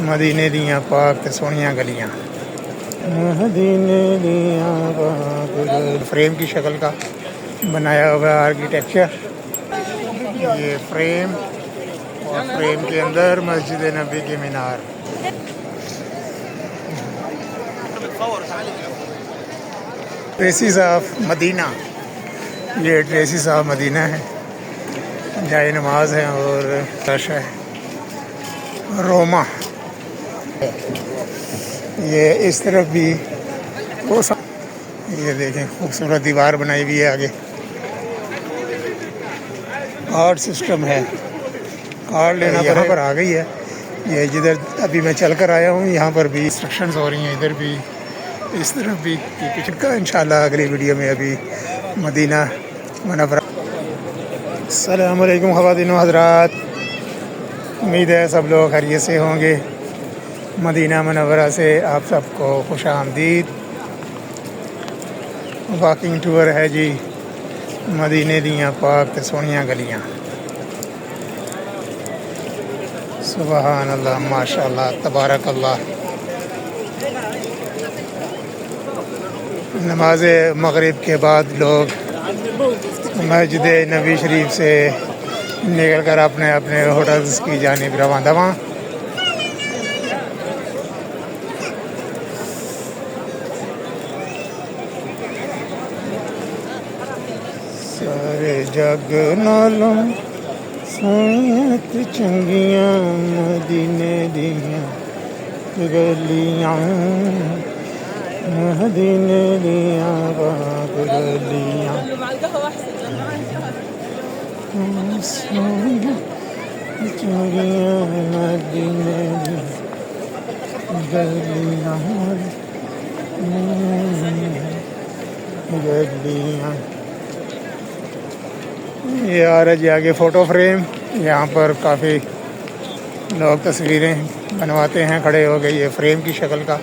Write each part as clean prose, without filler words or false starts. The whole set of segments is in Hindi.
मदीने दियाँ पाक ते सोहनियां गलियाँ, मदीने दियाँ पाक फ्रेम की शक्ल का बनाया हुआ आर्किटेक्चर। ये फ्रेम और फ्रेम के अंदर मस्जिद नबी की मीनार। ट्रेसिस ऑफ मदीना, ये ट्रेसिस ऑफ मदीना है, जाए नमाज है और रश है। रोमा, ये इस तरफ भी वो सब, ये देखें खूबसूरत दीवार बनाई हुई है आगे। कार्ड सिस्टम है, कार्ड लेना यहाँ पर आ गई है। ये जिधर अभी मैं चल कर आया हूँ यहाँ पर भी इंस्ट्रक्शंस हो रही हैं, इधर भी इस तरफ भी। पिछड़ का इंशाल्लाह अगली वीडियो में अभी मदीना मुनव्वरा। अस्सलाम वालेकुम ख़वातीन व हज़रात, उम्मीद है सब लोग खैरियत से होंगे। मदीना मुनव्वरा से आप सबको खुश आमदीद। वॉकिंग टूर है जी, मदीने दियाँ पाक ते सोहनियां गलियाँ। सुबहान अल्लाह, माशाअल्लाह, तबारक अल्लाह। नमाज मगरिब के बाद लोग मस्जिद नबी शरीफ से निकल कर अपने अपने होटल्स की जानिब रवां दवां। सारे जग नालों सोहनियां ते चंगियां मदीने दियां गलियां, मदीने दियां पाक गलियां। सोहनियां ते चंगियां मदीने दियां गलियां गलियां। ये आ रहा जी आगे फ़ोटो फ्रेम। यहाँ पर काफ़ी लोग तस्वीरें बनवाते हैं खड़े हो गए। ये फ्रेम की शक्ल का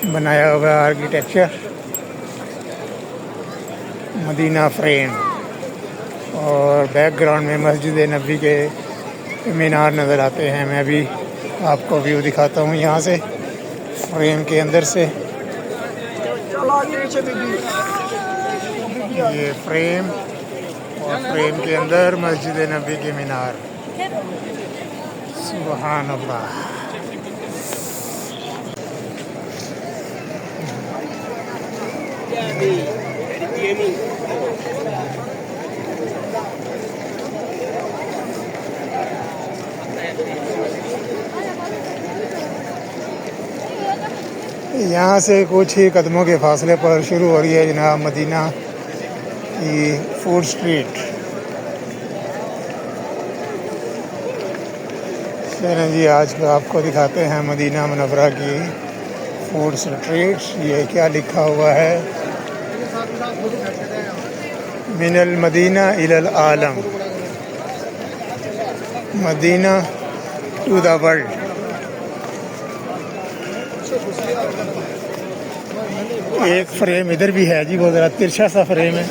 बनाया हुआ आर्किटेक्चर, मदीना फ्रेम। और बैकग्राउंड में मस्जिद नबी के मीनार नज़र आते हैं। मैं भी आपको व्यू दिखाता हूँ यहाँ से, फ्रेम के अंदर से। ये फ्रेम और फ्रेम के अंदर मस्जिद नबी के मीनार। सुभान अल्लाह। यहाँ से कुछ ही कदमों के फासले पर शुरू हो रही है जनाब मदीना की फूड स्ट्रीट। चलें जी, आज का आपको दिखाते हैं मदीना मुनव्वरा की फूड स्ट्रीट। ये क्या लिखा हुआ है, मिनल मदीना इलल आलम, मदीना टू द वर्ल्ड। एक फ्रेम इधर भी है जी, वो ज़रा तिरछा सा फ्रेम है।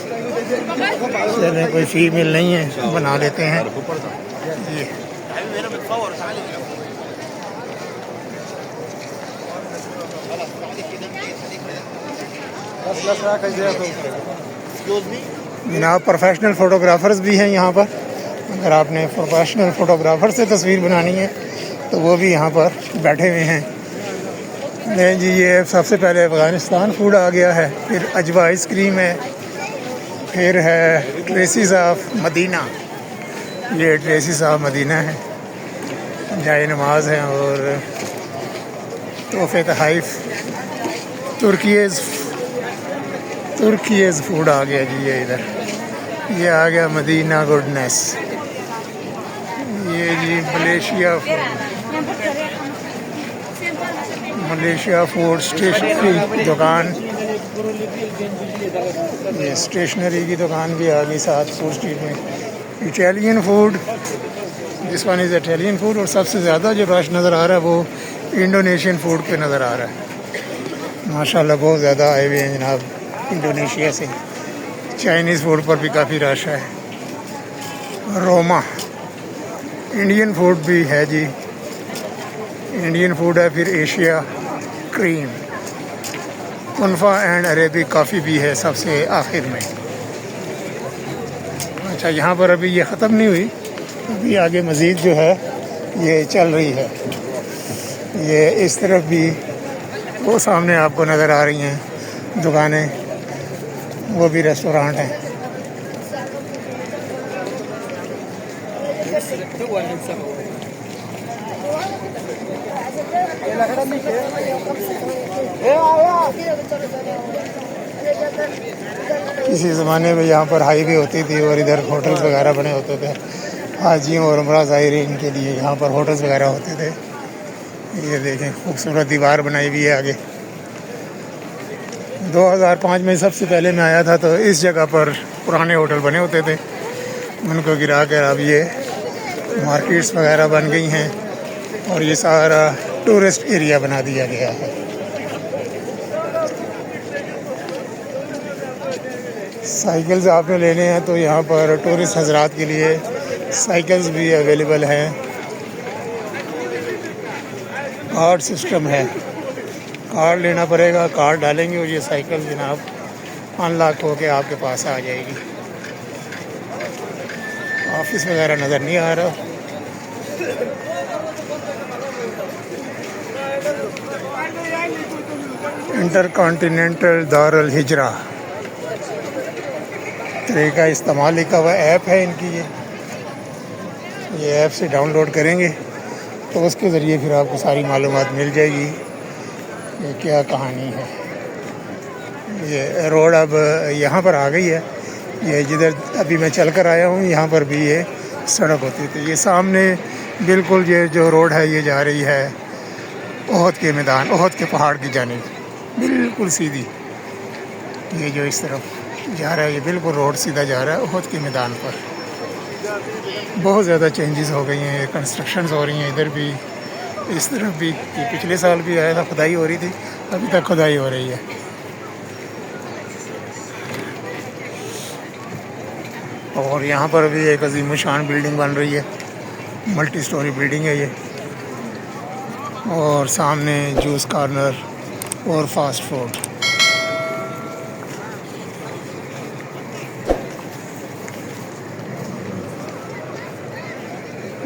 चलें, कोई फीमेल नहीं है, बना लेते हैं ये। जनाब प्रोफेशनल फ़ोटोग्राफ़र्स भी हैं यहाँ पर। अगर आपने प्रोफेशनल फ़ोटोग्राफ़र से तस्वीर बनानी है तो वो भी यहाँ पर बैठे हुए हैं। नहीं जी, ये सबसे पहले अफ़गानिस्तान फूड आ गया है, फिर अजवा आइसक्रीम है, फिर है ट्रेसिस ऑफ मदीना। ये ट्रेसिस ऑफ मदीना है, जाए नमाज है और तोहफ़े तहाइफ। तुर्कीज़ फूड आ गया जी। ये इधर ये आ गया मदीना गुडनेस। ये जी मलेशिया फूड स्टेशनरी दुकान। ये स्टेशनरी की दुकान भी आ गई साथ फूड स्ट्रीट में। Italian food, this one is Italian food. और सबसे ज़्यादा जो रश नज़र आ रहा है वो इंडोनेशियन फूड पे नज़र आ रहा है। माशाल्लाह बहुत ज़्यादा आए हुए हैं जनाब इंडोनेशिया से। चाइनीज़ फूड पर भी काफ़ी रश है। रोमा, इंडियन फूड भी है जी। इंडियन फूड है, फिर एशिया क्रीम, कुनफा एंड अरेबिक कॉफ़ी भी है सबसे आखिर में। अच्छा, यहाँ पर अभी ये ख़त्म नहीं हुई, अभी आगे मज़ीद जो है ये चल रही है। ये इस तरफ भी वो सामने आपको नज़र आ रही हैं दुकानें, वो भी रेस्टोरेंट हैं। किसी ज़माने में यहाँ पर हाईवे होती थी और इधर होटल्स वगैरह बने होते थे हाजियों और उम्रा ज़ायरीन के लिए, यहाँ पर होटल्स वगैरह होते थे। ये देखें खूबसूरत दीवार बनाई हुई है आगे। 2005 में सबसे पहले मैं आया था तो इस जगह पर पुराने होटल बने होते थे, उनको गिरा कर अब ये मार्केट्स वगैरह बन गई हैं और ये सारा टूरिस्ट एरिया बना दिया गया है। साइकिल्स आपने लेने हैं तो यहाँ पर टूरिस्ट हजरात के लिए साइकिल्स भी अवेलेबल हैं। कार्ड सिस्टम है, कार्ड लेना पड़ेगा, कार्ड डालेंगे और ये साइकिल जनाब अनलॉक होके आपके पास आ जाएगी। ऑफिस वगैरह नज़र नहीं आ रहा। इंटरकॉन्टिनेंटल दारुल हिजरा तरीका इस्तेमाल लिखा हुआ ऐप है इनकी। ये ऐप से डाउनलोड करेंगे तो उसके ज़रिए फिर आपको सारी मालूमात मिल जाएगी ये क्या कहानी है। ये रोड अब यहाँ पर आ गई है, ये जिधर अभी मैं चल कर आया हूँ यहाँ पर भी ये सड़क होती थी। ये सामने बिल्कुल ये जो रोड है ये जा रही है ओहद के मैदान, ओहद के पहाड़ की जानिब, बिल्कुल सीधी। ये जो इस तरफ जा रहा है ये बिल्कुल रोड सीधा जा रहा है ओहद के मैदान पर। बहुत ज़्यादा चेंजेस हो गई हैं, कंस्ट्रक्शंस हो रही हैं इधर भी, इस तरफ भी। ये पिछले साल भी आया था, खुदाई हो रही थी, अभी तक खुदाई हो रही है। और यहाँ पर भी एक अजीम शान बिल्डिंग बन रही है, मल्टी स्टोरी बिल्डिंग है ये। और सामने जूस कॉर्नर और फास्ट फूड।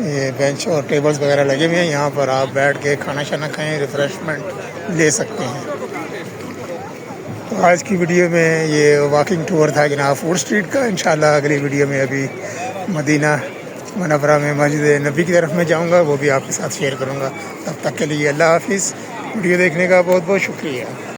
ये बेंच और टेबल्स वगैरह लगे हुए हैं, यहाँ पर आप बैठ के खाना शाना खाएं, रिफ़्रेशमेंट ले सकते हैं। तो आज की वीडियो में ये वॉकिंग टूर था जनाब फूड स्ट्रीट का। इंशाल्लाह अगली वीडियो में अभी मदीना मनव्वरा में मस्जिद नबी की तरफ में जाऊँगा, वो भी आपके साथ शेयर करूँगा। तब तक के लिए अल्लाह हाफिज़। वीडियो देखने का बहुत बहुत शुक्रिया।